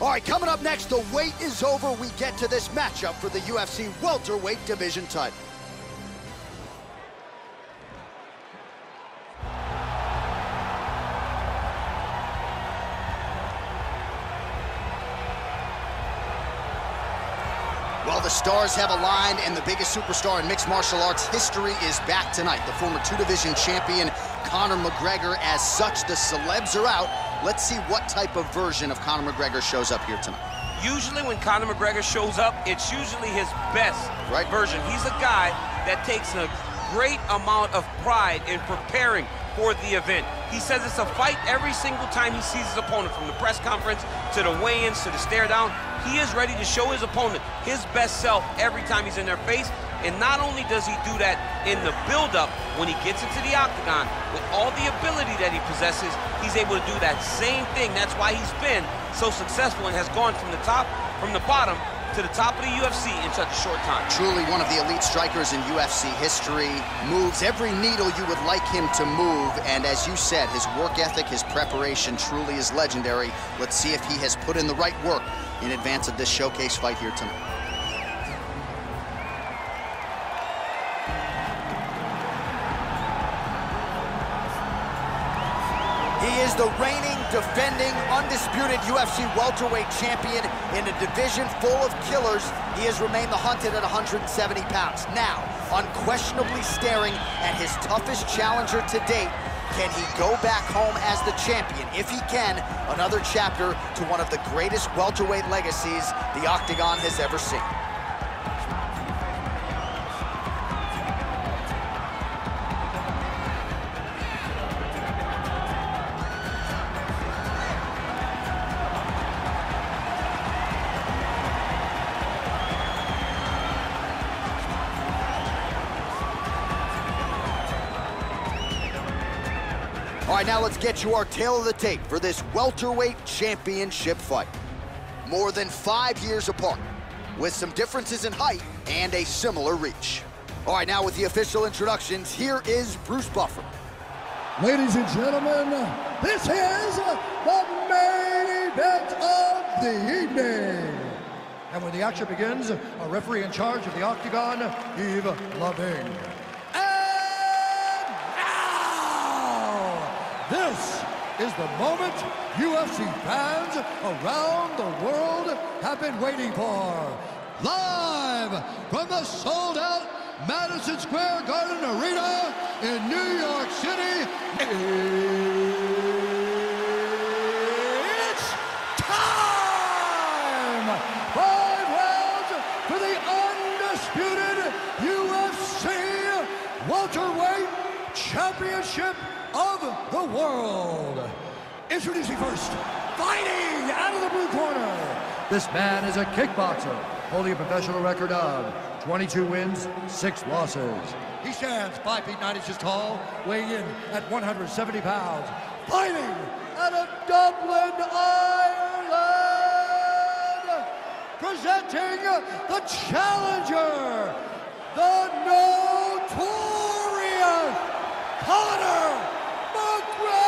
All right, coming up next, the wait is over. We get to this matchup for the UFC welterweight division title. Well, the stars have aligned, and the biggest superstar in mixed martial arts history is back tonight. The former two-division champion, Conor McGregor. As such, the celebs are out. Let's see what type of version of Conor McGregor shows up here tonight. Usually when Conor McGregor shows up, it's usually his best version. He's a guy that takes a great amount of pride in preparing for the event. He says it's a fight every single time he sees his opponent, from the press conference to the weigh-ins to the stare down. He is ready to show his opponent his best self every time he's in their face. And not only does he do that in the build-up, when he gets into the octagon, with all the ability that he possesses, he's able to do that same thing. That's why he's been so successful and has gone from the bottom to the top of the UFC in such a short time. Truly one of the elite strikers in UFC history. Moves every needle you would like him to move. And as you said, his work ethic, his preparation truly is legendary. Let's see if he has put in the right work in advance of this showcase fight here tonight. He is the reigning, defending, undisputed UFC welterweight champion in a division full of killers. He has remained the hunted at 170 pounds. Now, unquestionably staring at his toughest challenger to date. Can he go back home as the champion? If he can, another chapter to one of the greatest welterweight legacies the Octagon has ever seen. All right, now let's get you our tale of the tape for this welterweight championship fight. More than 5 years apart, with some differences in height and a similar reach. All right, now with the official introductions, here is Bruce Buffer. Ladies and gentlemen, this is the main event of the evening. And when the action begins, a referee in charge of the Octagon, Yves Lavigne. This is the moment UFC fans around the world have been waiting for. Live from the sold-out Madison Square Garden Arena in New York City, it's time! 5 rounds for the undisputed UFC welterweight championship of the world. Introducing first, fighting out of the blue corner. This man is a kickboxer, holding a professional record of 22 wins, 6 losses. He stands 5 feet 9 inches tall, weighing in at 170 pounds. Fighting out of Dublin, Ireland. Presenting the challenger, the notorious Conor McGregor!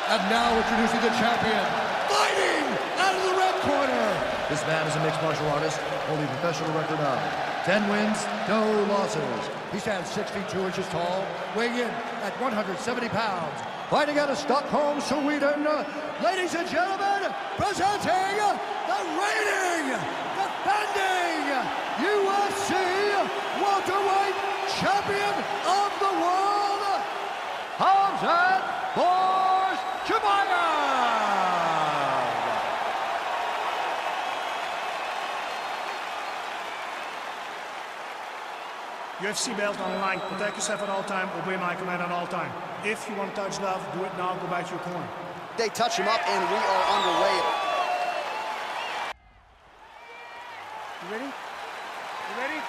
And now introducing the champion, fighting out of the red corner. This man is a mixed martial artist, holding a professional record of 10 wins, no losses. He stands 6 feet 2 inches tall, weighing in at 170 pounds. Fighting out of Stockholm, Sweden, ladies and gentlemen, presenting the reigning, defending UFC welterweight champion of the world, Khamzat Chimaev. UFC belt on the line. Protect yourself at all time. Obey my command at all time. If you want to touch love, do it now. Go back to your corner. They touch him up, and we are underway. You ready? You ready?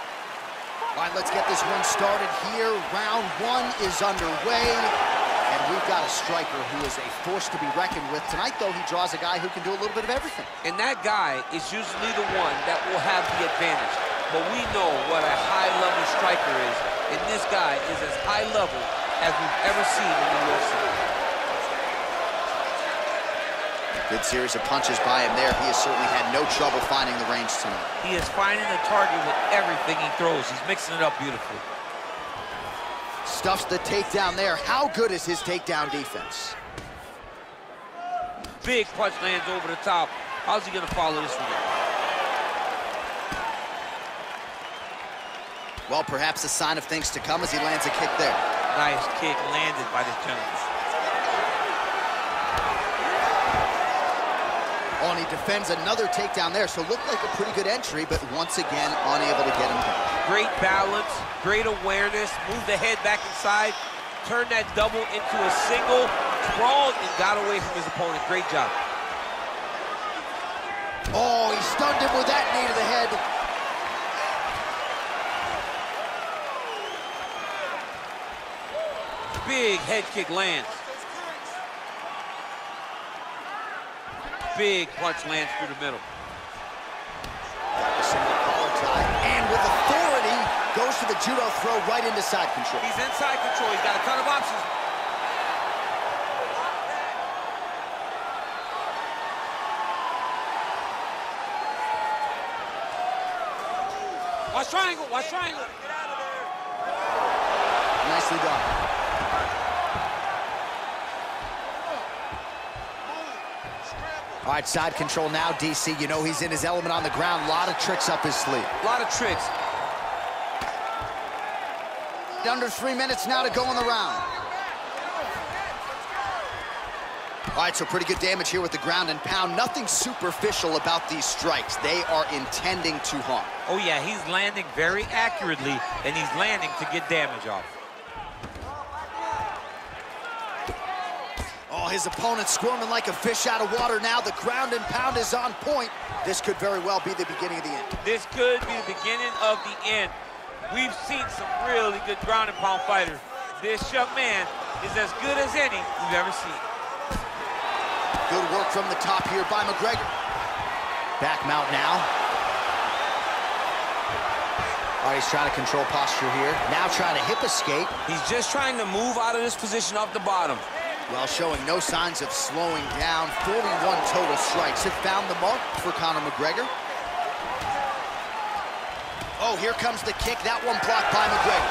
All right, let's get this one started here. Round 1 is underway, and we've got a striker who is a force to be reckoned with. Tonight, though, he draws a guy who can do a little bit of everything. And that guy is usually the one that will have the advantage. But we know what a high-level striker is, and this guy is as high-level as we've ever seen in the UFC. Good series of punches by him there. He has certainly had no trouble finding the range tonight. He is finding the target with everything he throws. He's mixing it up beautifully. Stuffs the takedown there. How good is his takedown defense? Big punch lands over the top. How's he gonna follow this one up? Well, perhaps a sign of things to come as he lands a kick there. Nice kick landed by this gentleman. Oh, and he defends another takedown there, so looked like a pretty good entry, but once again, unable to get him down. Great balance, great awareness, moved the head back inside, turned that double into a single, crawled and got away from his opponent. Great job. Oh, he stunned him with that knee to the head. Big head kick lands. Big punch lands through the middle. A single collar tie, and with authority, goes to the judo throw right into side control. He's inside control. He's got a ton of options. Watch triangle, watch triangle. Nicely done. All right, side control now, DC. You know he's in his element on the ground. A lot of tricks up his sleeve. A lot of tricks. Under 3 minutes now to go in the round. All right, so pretty good damage here with the ground and pound. Nothing superficial about these strikes. They are intending to harm. Oh, yeah, he's landing very accurately, and he's landing to get damage off. Oh, his opponent squirming like a fish out of water now. The ground and pound is on point. This could very well be the beginning of the end. This could be the beginning of the end. We've seen some really good ground and pound fighters. This young man is as good as any we've ever seen. Good work from the top here by McGregor. Back mount now. All right, he's trying to control posture here. Now trying to hip escape. He's just trying to move out of this position off the bottom. Well, showing no signs of slowing down. 41 total strikes have found the mark for Conor McGregor. Oh, here comes the kick. That one blocked by McGregor.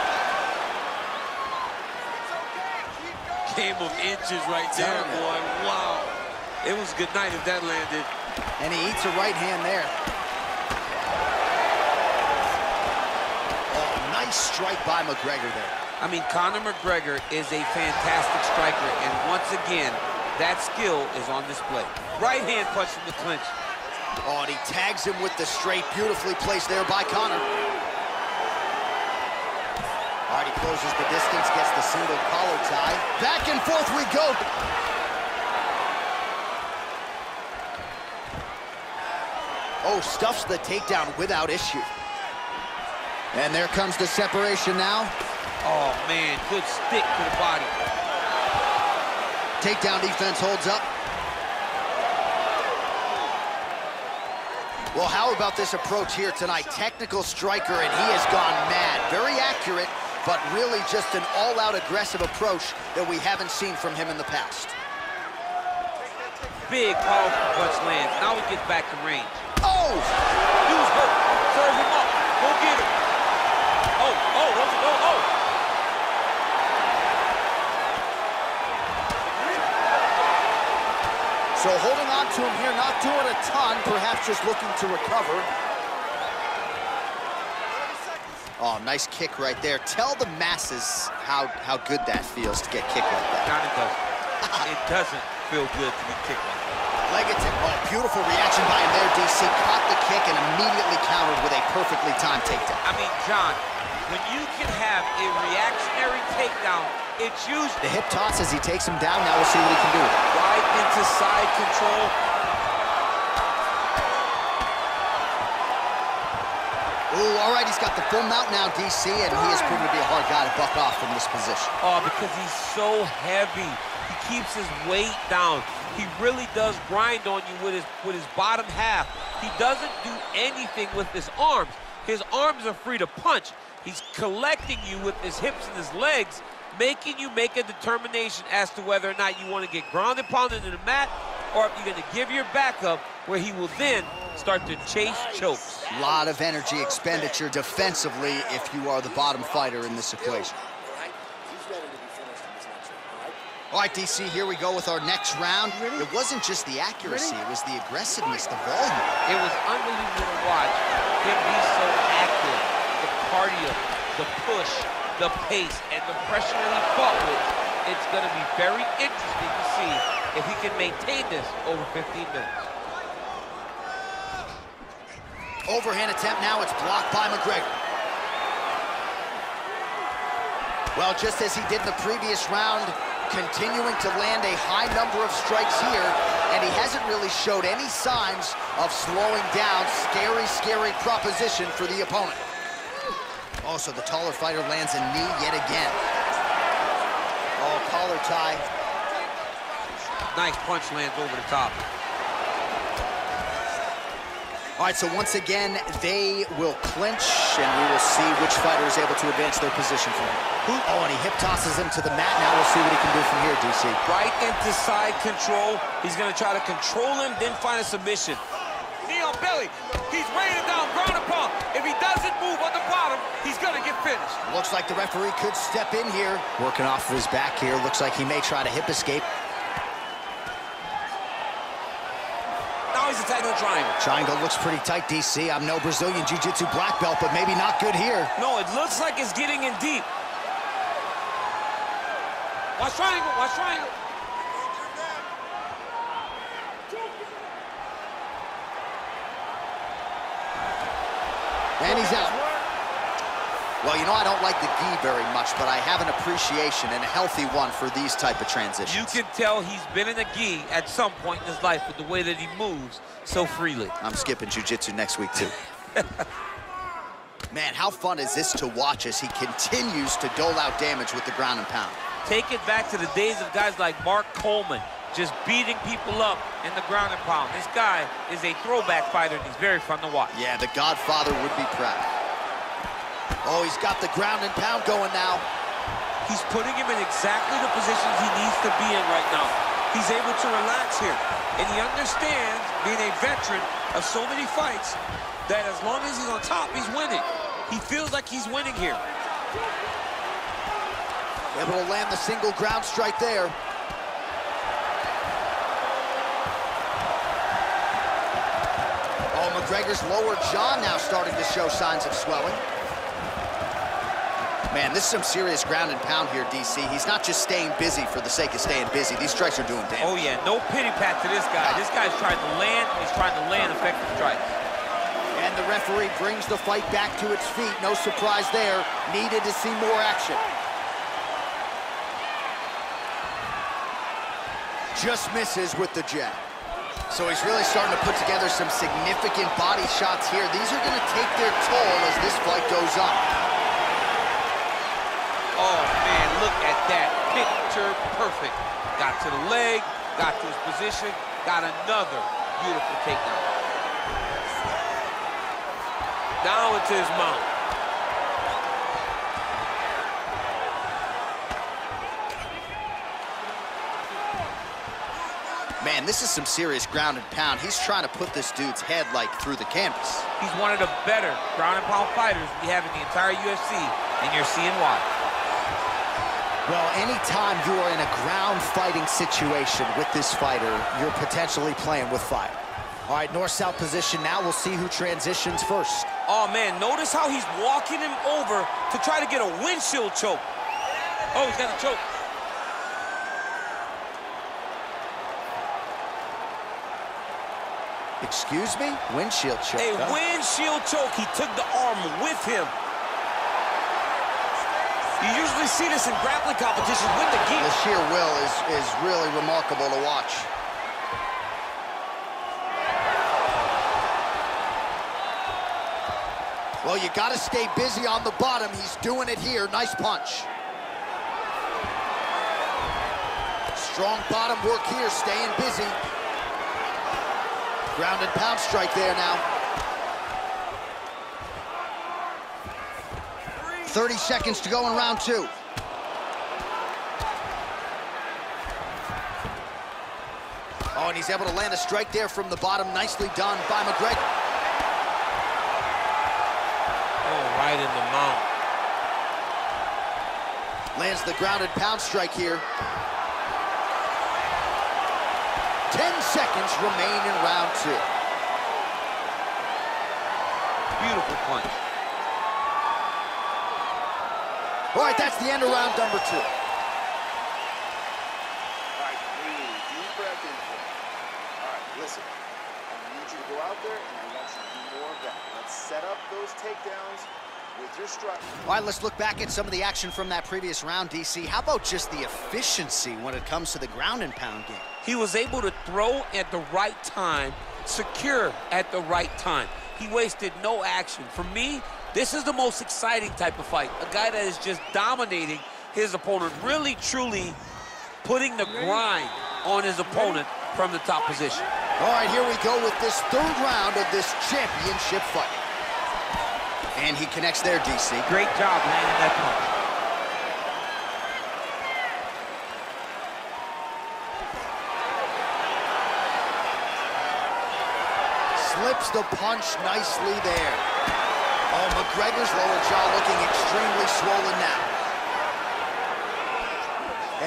Game of inches right there, boy. Wow. It was good night if that landed. And he eats a right hand there. Oh, nice strike by McGregor there. I mean, Conor McGregor is a fantastic striker, and once again, that skill is on display. Right hand punch from the clinch. Oh, and he tags him with the straight. Beautifully placed there by Conor. All right, he closes the distance, gets the single collar tie. Back and forth we go. Oh, stuffs the takedown without issue. And there comes the separation now. Oh, man, good stick to the body. Takedown defense holds up. Well, how about this approach here tonight? Technical striker, and he has gone mad. Very accurate, but really just an all-out aggressive approach that we haven't seen from him in the past. Big, powerful punch lands. Now he gets back to range. Oh! Dude's hurt. Serve him up. Go get him. Oh. So holding on to him here, not doing a ton, perhaps just looking to recover. Oh, nice kick right there. Tell the masses how good that feels to get kicked like that. It doesn't. It doesn't feel good to be kicked like that. Leg attack. Oh, beautiful reaction by him there, DC. Caught the kick and immediately countered with a perfectly timed takedown. I mean, John, when you can have a reactionary takedown, it's used. The hip toss as he takes him down. Now we'll see what he can do. Right into side control. Ooh, all right, he's got the full mount now, DC, and he is proving to be a hard guy to buck off from this position. Oh, because he's so heavy. He keeps his weight down. He really does grind on you with his bottom half. He doesn't do anything with his arms. His arms are free to punch. He's collecting you with his hips and his legs, making you make a determination as to whether or not you want to get grounded, pounded into the mat, or if you're going to give your back up, where he will then start to chase chokes. A lot of energy expenditure defensively if you are the bottom fighter in this equation. All right, DC, here we go with our next round. It wasn't just the accuracy, it was the aggressiveness, the volume. It was unbelievable to watch him be so active. The cardio, the push, the pace, and the pressure that he fought with. It's going to be very interesting to see if he can maintain this over 15 minutes. Overhand attempt now, it's blocked by McGregor. Well, just as he did in the previous round, continuing to land a high number of strikes here, and he hasn't really showed any signs of slowing down. Scary, scary proposition for the opponent. Oh, so the taller fighter lands a knee yet again. Oh, collar tie. Nice punch lands over the top. All right, so once again, they will clinch, and we will see which fighter is able to advance their position from him. Oh, and he hip tosses him to the mat. Now we'll see what he can do from here, DC. Right into side control. He's going to try to control him, then find a submission. Knee on belly. He's weighing down, ground and pound. If he doesn't move on the bottom, he's going to get finished. Looks like the referee could step in here. Working off of his back here. Looks like he may try to hip escape. Now he's attacking the triangle. Triangle looks pretty tight, DC. I'm no Brazilian Jiu-Jitsu black belt, but maybe not good here. No, it looks like it's getting in deep. Watch triangle, watch triangle. And he's out. Well, you know, I don't like the gi very much, but I have an appreciation, and a healthy one, for these type of transitions. You can tell he's been in a gi at some point in his life with the way that he moves so freely. I'm skipping jiu-jitsu next week, too. Man, how fun is this to watch as he continues to dole out damage with the ground and pound? Take it back to the days of guys like Mark Coleman, just beating people up in the ground and pound. This guy is a throwback fighter, and he's very fun to watch. Yeah, the Godfather would be proud. Oh, he's got the ground and pound going now. He's putting him in exactly the positions he needs to be in right now. He's able to relax here, and he understands, being a veteran of so many fights, that as long as he's on top, he's winning. He feels like he's winning here. Able to land the single ground strike there. Oh, McGregor's lower jaw now starting to show signs of swelling. Man, this is some serious ground and pound here, DC. He's not just staying busy for the sake of staying busy. These strikes are doing damage. Oh, yeah, no pity pat to this guy. This guy's trying to land, he's trying to land effective strikes. And the referee brings the fight back to its feet. No surprise there. Needed to see more action. Just misses with the jab. So he's really starting to put together some significant body shots here. These are going to take their toll as this fight goes on. Oh, man, look at that. Picture perfect. Got to the leg, got to his position, got another beautiful takedown. Down into his mount. Man, this is some serious ground and pound. He's trying to put this dude's head, like, through the canvas. He's one of the better ground and pound fighters we have in the entire UFC, and you're seeing why. Well, anytime you are in a ground fighting situation with this fighter, you're potentially playing with fire. All right, north-south position now. We'll see who transitions first. Oh, man, notice how he's walking him over to try to get a windshield choke. Oh, he's got a choke. Excuse me? Windshield choke. A windshield choke. He took the arm with him. You usually see this in grappling competitions with the gi. The sheer will is really remarkable to watch. Well, you got to stay busy on the bottom. He's doing it here. Nice punch. Strong bottom work here, staying busy. Ground and pound strike there now. 30 seconds to go in round two. Oh, and he's able to land a strike there from the bottom. Nicely done by McGregor. Oh, right in the mount. Lands the grounded pound strike here. 10 seconds remain in round 2. Beautiful punch. All right, that's the end of round number 2. Listen, I need you to go out there, and I want you to do more of that. Let's set up those takedowns with your strike. All right, let's look back at some of the action from that previous round, DC. How about just the efficiency when it comes to the ground and pound game? He was able to throw at the right time, secure at the right time. He wasted no action. For me, this is the most exciting type of fight. A guy that is just dominating his opponent, really, truly putting the grind on his opponent from the top position. All right, here we go with this 3rd round of this championship fight. And he connects there, DC. Great job landing that punch. Slips the punch nicely there. Oh, McGregor's lower jaw looking extremely swollen now.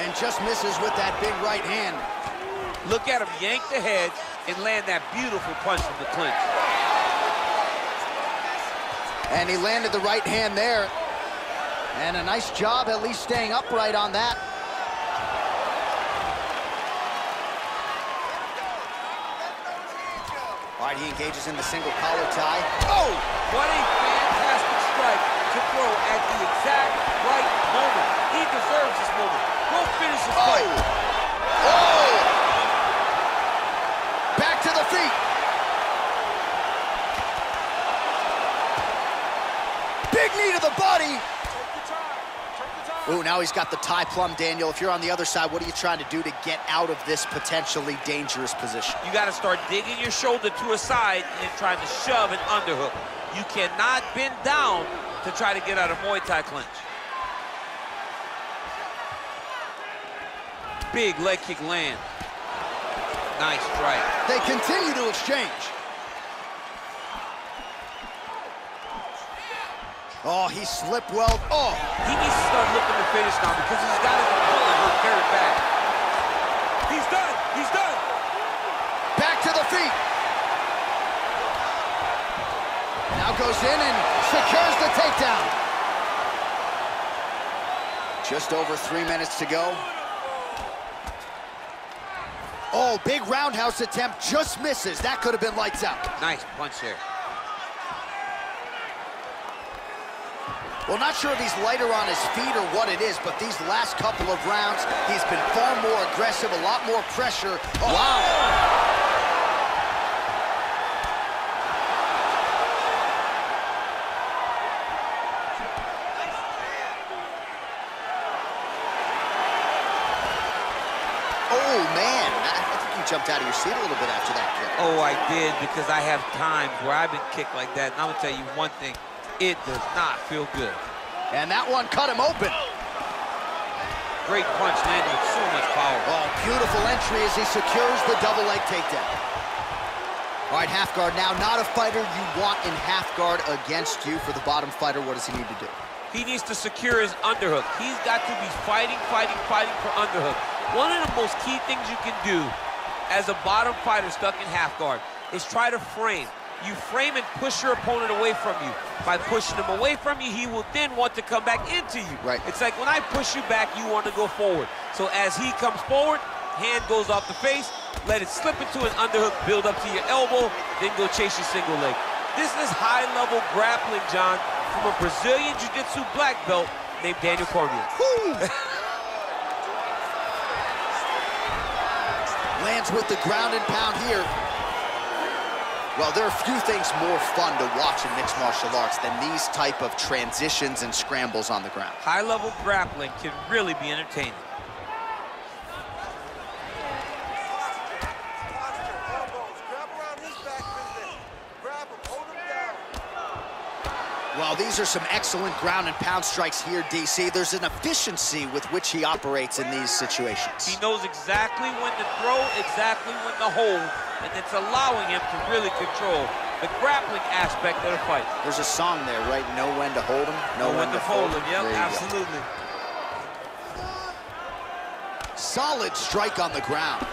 And just misses with that big right hand. Look at him yank the head and land that beautiful punch from the clinch. And he landed the right hand there. And a nice job at least staying upright on that. All right, he engages in the single collar tie. Oh, what a fantastic strike to throw at the exact right moment. He deserves this moment. Go finish this fight. Oh! Back to the feet. Big knee to the body. Oh, now he's got the tie plum, Daniel. If you're on the other side, what are you trying to do to get out of this potentially dangerous position? You got to start digging your shoulder to a side and trying to shove an underhook. You cannot bend down to try to get out of Muay Thai clinch. Big leg kick land. Nice strike. They continue to exchange. Oh, he slipped well. Oh! He needs to start looking to finish now because he's got his opponent hurt very bad. He's done! He's done! Back to the feet. Now goes in and secures the takedown. Just over 3 minutes to go. Oh, big roundhouse attempt, just misses. That could have been lights out. Nice punch there. Well, not sure if he's lighter on his feet or what it is, but these last couple of rounds, he's been far more aggressive, a lot more pressure. Oh. Wow! Oh, man. I think you jumped out of your seat a little bit after that kick. Oh, I did, because I have times where I've been kicked like that, and I'm gonna tell you one thing. It does not feel good. And that one cut him open. Great punch landed with so much power. Oh, beautiful entry as he secures the double leg takedown. All right, half guard now. Not a fighter you want in half guard against you. For the bottom fighter, what does he need to do? He needs to secure his underhook. He's got to be fighting for underhook. One of the most key things you can do as a bottom fighter stuck in half guard is try to frame. You frame and push your opponent away from you. By pushing him away from you, he will then want to come back into you. Right. It's like when I push you back, you want to go forward. So as he comes forward, hand goes off the face, let it slip into an underhook, build up to your elbow, then go chase your single leg. This is high-level grappling, John, from a Brazilian Jiu-Jitsu black belt named Daniel Cormier. Lands with the ground and pound here. Well, there are few things more fun to watch in mixed martial arts than these type of transitions and scrambles on the ground. High-level grappling can really be entertaining. Well, these are some excellent ground and pound strikes here, DC. There's an efficiency with which he operates in these situations. He knows exactly when to throw, exactly when to hold, and it's allowing him to really control the grappling aspect of the fight. There's a song there, right? Know when to hold him, know when to fold him. Yep, absolutely. Solid strike on the ground.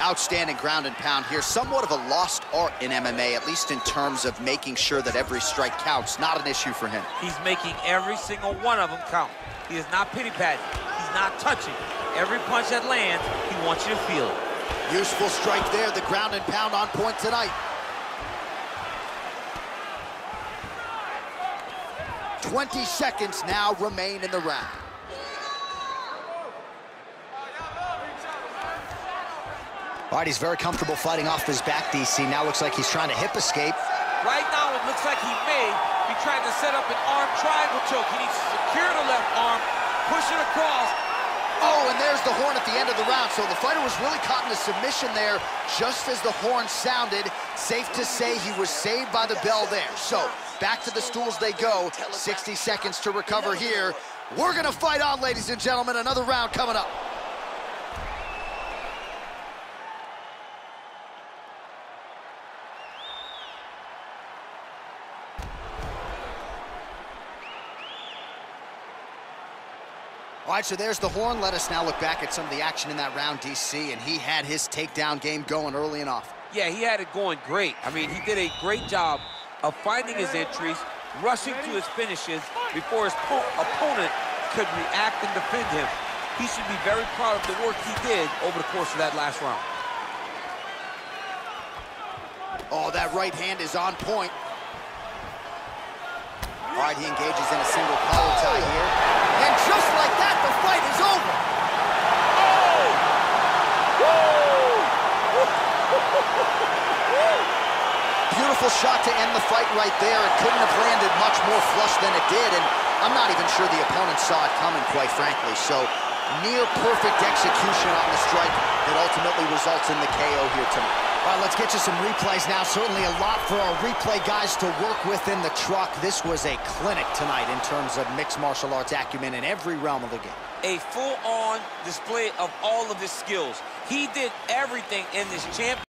Outstanding ground and pound here. Somewhat of a lost art in MMA, at least in terms of making sure that every strike counts. Not an issue for him. He's making every single one of them count. He is not pity-patting. He's not touching. Every punch that lands, he wants you to feel it. Useful strike there. The ground and pound on point tonight. 20 seconds now remain in the round. All right, he's very comfortable fighting off his back, DC. Now looks like he's trying to hip escape. Right now, it looks like he may be trying to set up an arm triangle choke. He needs to secure the left arm, push it across. Oh, and there's the horn at the end of the round. So the fighter was really caught in a submission there just as the horn sounded. Safe to say he was saved by the bell there. So back to the stools they go. 60 seconds to recover here. We're going to fight on, ladies and gentlemen. Another round coming up. All right, so there's the horn. Let us now look back at some of the action in that round, DC, and he had his takedown game going early and often. Yeah, he had it going great. I mean, he did a great job of finding his entries, rushing to his finishes before his opponent could react and defend him. He should be very proud of the work he did over the course of that last round. Oh, that right hand is on point. All right, he engages in a single collar tie here. And just like that, the fight is over. Beautiful shot to end the fight right there. It couldn't have landed much more flush than it did, and I'm not even sure the opponent saw it coming, quite frankly. So near perfect execution on the strike that ultimately results in the KO here tonight. All right, let's get you some replays now. Certainly a lot for our replay guys to work with in the truck. This was a clinic tonight in terms of mixed martial arts acumen in every realm of the game. A full-on display of all of his skills. He did everything in this championship.